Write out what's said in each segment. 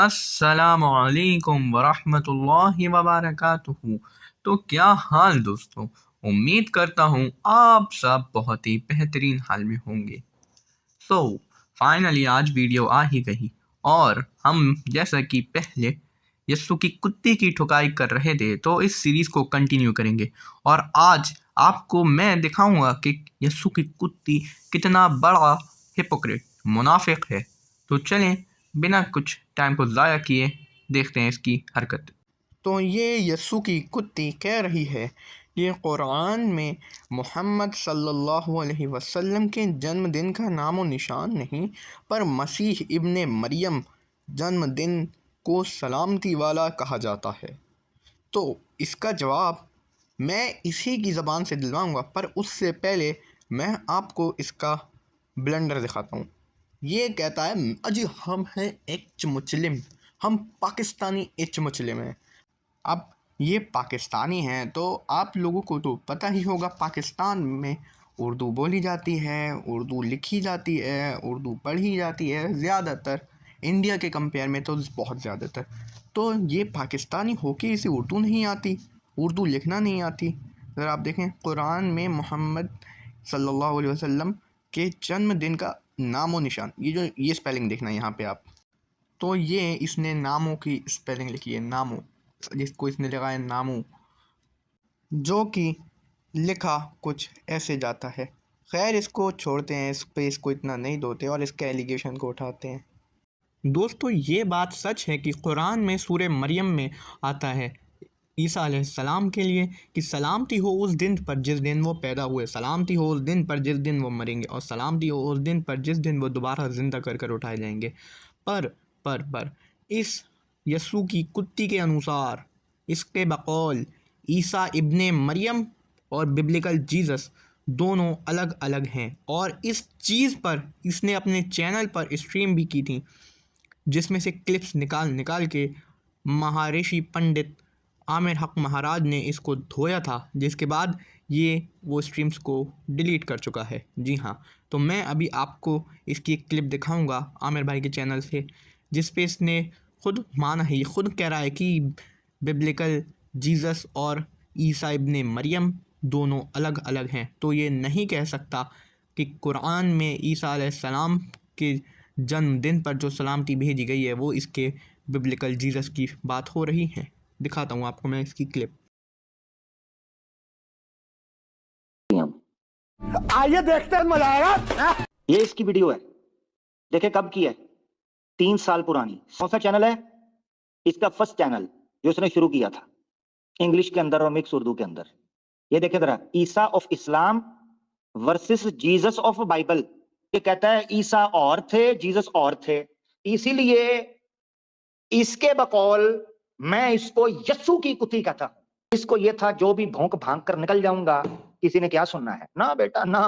अस्सलामुअलैकुम वरहमतुल्लाहि वबरकातुहू। तो क्या हाल दोस्तों, उम्मीद करता हूँ आप सब बहुत ही बेहतरीन हाल में होंगे। सो फाइनली आज वीडियो आ ही गई और हम जैसा कि पहले यस्सु की कुत्ती की ठुकाई कर रहे थे तो इस सीरीज़ को कंटिन्यू करेंगे और आज आपको मैं दिखाऊंगा कि यस्सु की कुत्ती कितना बड़ा हिपोक्रेट मुनाफिक है। तो चलें बिना कुछ टाइम को ज़ाया किए देखते हैं इसकी हरकत। तो ये यस्सु की कुत्ती कह रही है ये कुरान में मोहम्मद सल्लल्लाहु अलैहि वसल्लम के जन्मदिन का नाम व निशान नहीं, पर मसीह इब्ने मरियम जन्मदिन को सलामती वाला कहा जाता है। तो इसका जवाब मैं इसी की ज़बान से दिलवाऊंगा, पर उससे पहले मैं आपको इसका ब्लंडर दिखाता हूँ। ये कहता है अजी हम हैं एच मुस्लिम, हम पाकिस्तानी एच मुस्लिम हैं। अब ये पाकिस्तानी हैं तो आप लोगों को तो पता ही होगा पाकिस्तान में उर्दू बोली जाती है, उर्दू लिखी जाती है, उर्दू पढ़ी जाती है ज़्यादातर, इंडिया के कंपेयर में तो बहुत ज़्यादातर। तो ये पाकिस्तानी होके इसे उर्दू नहीं आती, उर्दू लिखना नहीं आती। ज़रा आप देखें कुरान में मोहम्मद सल्लल्लाहु अलैहि वसल्लम के जन्मदिन का नामो निशान, ये स्पेलिंग देखना यहाँ पे आप। तो ये इसने नामों की स्पेलिंग लिखी है, नामो, जिसको इसने लगाया नामू, जो कि लिखा कुछ ऐसे जाता है। खैर इसको छोड़ते हैं, इस पे इसको इतना नहीं धोते और इसके एलिगेशन को उठाते हैं। दोस्तों ये बात सच है कि कुरान में सूरह मरियम में आता है ईसा अलैहिस्सलाम के लिए कि सलामती हो उस दिन पर जिस दिन वो पैदा हुए, सलामती हो उस दिन पर जिस दिन वो मरेंगे, और सलामती हो उस दिन पर जिस दिन वो दोबारा ज़िंदा कर कर उठाए जाएंगे। पर इस यस्सु की कुत्ती के अनुसार, इसके बकौल ईसा इब्ने मरियम और बिब्लिकल जीसस दोनों अलग अलग हैं। और इस चीज़ पर इसने अपने चैनल पर स्ट्रीम भी की थी, जिसमें से क्लिप्स निकाल निकाल के महर्षि पंडित आमिर हक महाराज ने इसको धोया था, जिसके बाद ये वो स्ट्रीम्स को डिलीट कर चुका है। जी हाँ, तो मैं अभी आपको इसकी एक क्लिप दिखाऊंगा आमिर भाई के चैनल से, जिस पे इसने खुद माना है, ये खुद कह रहा है कि बिब्लिकल जीसस और ईसा इब्ने मरियम दोनों अलग अलग हैं। तो ये नहीं कह सकता कि कुरान में ईसा अलैहिस्सलाम के जन्मदिन पर जो सलामती भेजी गई है वो इसके बिब्लिकल जीसस की बात हो रही है। दिखाता हूँ आपको मैं इसकी क्लिप। आइए देखते हैं, मजा आएगा। ये इसकी वीडियो है, देखे कब की है, 3 साल पुरानी। कौन सा चैनल है इसका? फर्स्ट चैनल जो उसने शुरू किया था इंग्लिश के अंदर और मिक्स उर्दू के अंदर। ये देखे जरा, Isa of Islam versus Jesus of Bible. ये कहता है ईसा और थे, जीसस और थे, इसीलिए इसके बकौल मैं इसको यस्सु की कुत्ती कहता हूं। इसको ये था जो भी भौंक भांक कर निकल जाऊंगा, किसी ने क्या सुनना है ना बेटा ना।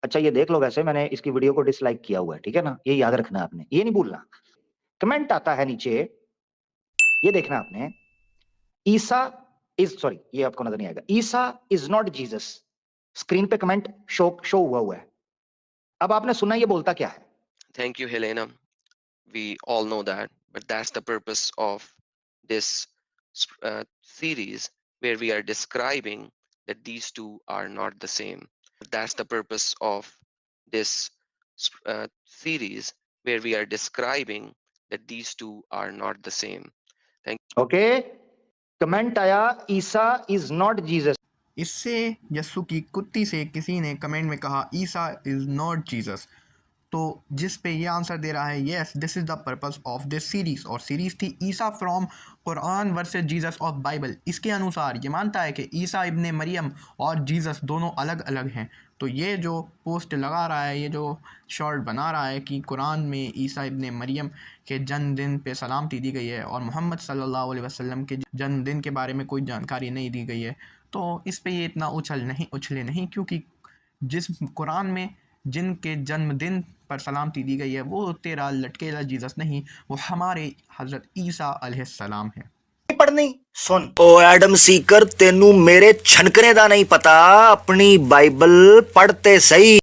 अच्छा ये देख लो, वैसे मैंने इसकी वीडियो को डिसलाइक किया हुआ है, ठीक है ना, ये याद रखना आपने, ये नहीं भूलना। कमेंट आता है नीचे, ये देखना आपने, ईसा इज, सॉरी ये आपको नजर नहीं आएगा, ईसा इज नॉट जीसस। स्क्रीन पे कमेंट शो हुआ है। अब आपने सुना ये बोलता क्या है? Thank you, Helena. We all know that, but that's the purpose of this series, where we are describing that these two are not the same. That's the purpose of this series, where we are describing that these two are not the same. Okay, comment आया ईसा is not Jesus. इससे यस्सु की कुत्ती से किसी ने comment में कहा ईसा is not Jesus, तो जिस पे ये आंसर दे रहा है yes this is the purpose of this series. और सीरीज़ थी Isa from Quran versus Jesus of Bible. इसके अनुसार ये मानता है कि ईसा इब्ने मरियम और जीसस दोनों अलग अलग हैं। तो ये जो पोस्ट लगा रहा है, ये जो शॉर्ट बना रहा है कि कुरान में ईसा इब्ने मरियम के जन्मदिन पे सलामती दी गई है और मोहम्मद सल्लल्लाहु अलैहि वसल्लम के जन्मदिन के बारे में कोई जानकारी नहीं दी गई है, तो इस पे ये इतना उछले नहीं, क्योंकि जिस कुरान में जिनके जन्मदिन पर सलामती दी गई है वो तेरा लटकेला जीसस नहीं, वो हमारे हज़रत ईसा अलैहिस्सलाम है। पढ़नी सुन ओ एडम सीकर, तेनू मेरे छनकने दा नहीं पता, अपनी बाइबल पढ़ते सही।